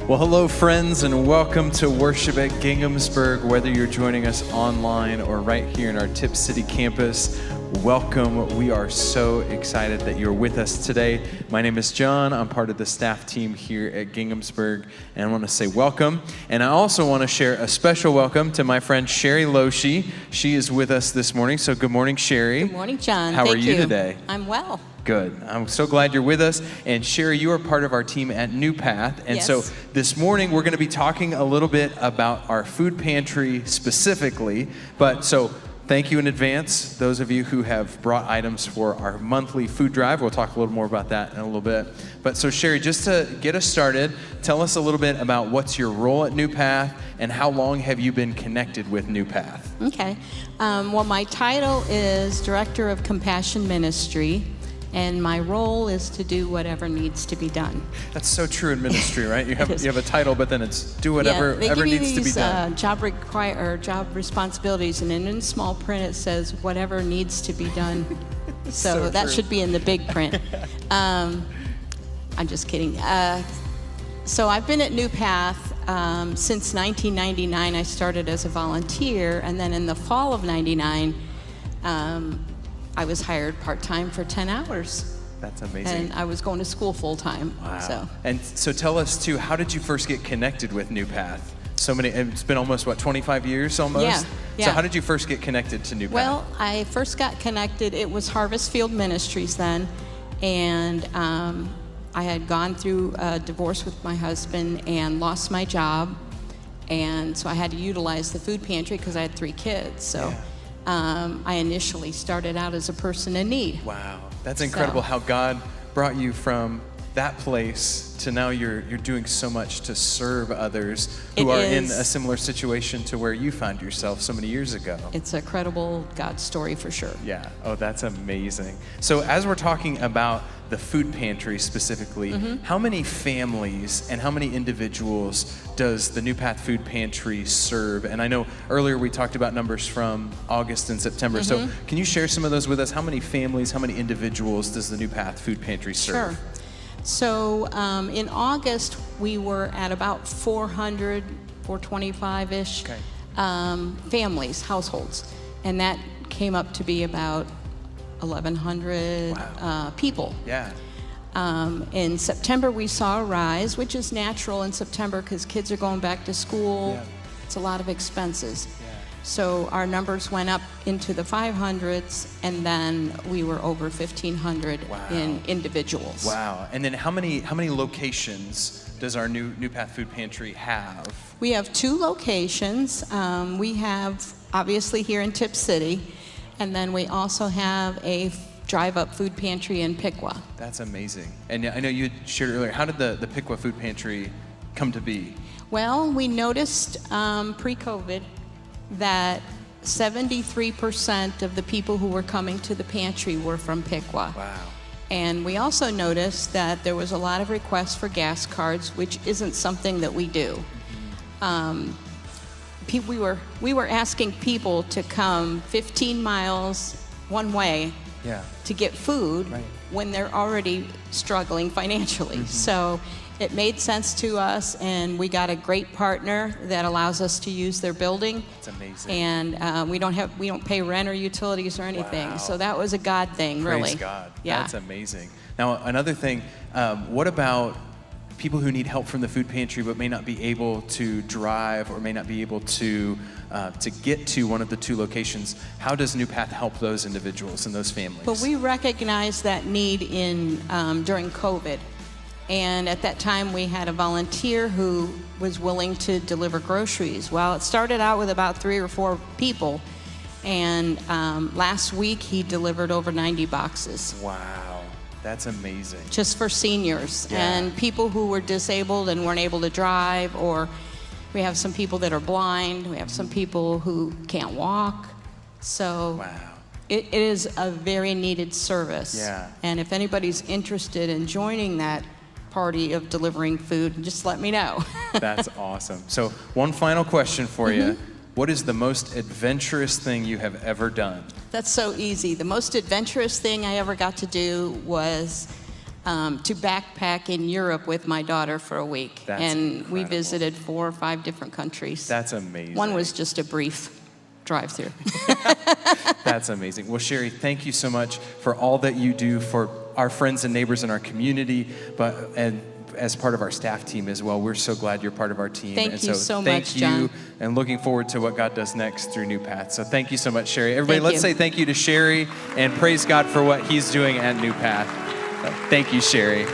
Well, hello, friends, and welcome to worship at Ginghamsburg. Whether you're joining us online or right here in our Tipp City campus, welcome. We are so excited that you're with us today. My name is John. I'm part of the staff team here at Ginghamsburg, and I want to say welcome. And I also want to share a special welcome to my friend Sherry Loshi. She is with us this morning. So good morning, Sherry. Good morning, John. How are you today? I'm well. Good. I'm so glad you're with us. And Sherry, you are part of our team at New Path. And Yes. so this morning we're going to be talking a little bit about our food pantry specifically. But so thank you in advance, those of you who have brought items for our monthly food drive. We'll talk a little more about that in a little bit. But so Sherry, just to get us started, tell us a little bit about what's your role at New Path and how long have you been connected with New Path? Okay. Well, my title is Director of Compassion Ministry, and my role is to do whatever needs to be done. That's so true in ministry, right? You have a title, but then it's do whatever they give you needs to be these, done. job responsibilities, and in small print it says whatever needs to be done. So that true. should be in the big print. I'm just kidding. So I've been at New Path since 1999. I started as a volunteer, and then in the fall of '99, I was hired part-time for 10 hours. That's amazing. And I was going to school full-time. Wow. And so tell us, too, how did you first get connected with New Path? It's been almost, 25 years almost? Yeah. So how did you first get connected to New Path? Well, I first got connected, it was Harvest Field Ministries then, and I had gone through a divorce with my husband and lost my job, and so I had to utilize the food pantry because I had 3 kids. So. Yeah. I initially started out as a person in need. Wow, that's incredible how God brought you from that place to now you're doing so much to serve others who are in a similar situation to where you found yourself so many years ago. It's a credible God story for sure. Yeah, oh, that's amazing. So as we're talking about the food pantry specifically, how many families and how many individuals does the New Path Food Pantry serve? And I know earlier we talked about numbers from August and September, so can you share some of those with us? How many families, how many individuals does the New Path Food Pantry serve? Sure. So in August, we were at about 400, 425-ish families, households. And that came up to be about 1,100 people. Yeah. In September, we saw a rise, which is natural in September because kids are going back to school. Yeah. It's a lot of expenses. Yeah. So our numbers went up into the 500s, and then we were over 1,500 in individuals. Wow. And then how many locations does our New Path Food Pantry have? We have 2 locations. We have, obviously, here in Tipp City, and then we also have a drive-up food pantry in Piqua. That's amazing. And I know you shared earlier, how did the Piqua Food Pantry come to be? Well, we noticed pre-COVID that 73% of the people who were coming to the pantry were from Piqua. Wow. And we also noticed that there was a lot of requests for gas cards, which isn't something that we do. We were asking people to come 15 miles one way to get food when they're already struggling financially. So it made sense to us, and we got a great partner that allows us to use their building. That's amazing. And we don't pay rent or utilities or anything. Wow. So that was a God thing, really. Praise God. Yeah. That's amazing. Now, another thing, what about people who need help from the food pantry but may not be able to drive or may not be able to get to one of the 2 locations? How does New Path help those individuals and those families? But we recognized that need during COVID. And at that time, we had a volunteer who was willing to deliver groceries. Well, it started out with about 3 or 4 people. And last week, he delivered over 90 boxes. Wow, that's amazing. Just for seniors and people who were disabled and weren't able to drive, or we have some people that are blind. We have some people who can't walk. So it is a very needed service. Yeah. And if anybody's interested in joining that party of delivering food, just let me know. That's awesome. So one final question for you. What is the most adventurous thing you have ever done? That's so easy. The most adventurous thing I ever got to do was to backpack in Europe with my daughter for a week. That's and incredible. we visited 4 or 5 different countries. That's amazing. One was just a brief drive-through. That's amazing. Well, Sherry, thank you so much for all that you do for our friends and neighbors in our community, and as part of our staff team as well. We're so glad you're part of our team. Thank and you so much, John. Thank you, and looking forward to what God does next through New Path. So thank you so much, Sherry. Everybody, Thank let's you. say thank you to Sherry and praise God for what he's doing at New Path. Thank you, Sherry.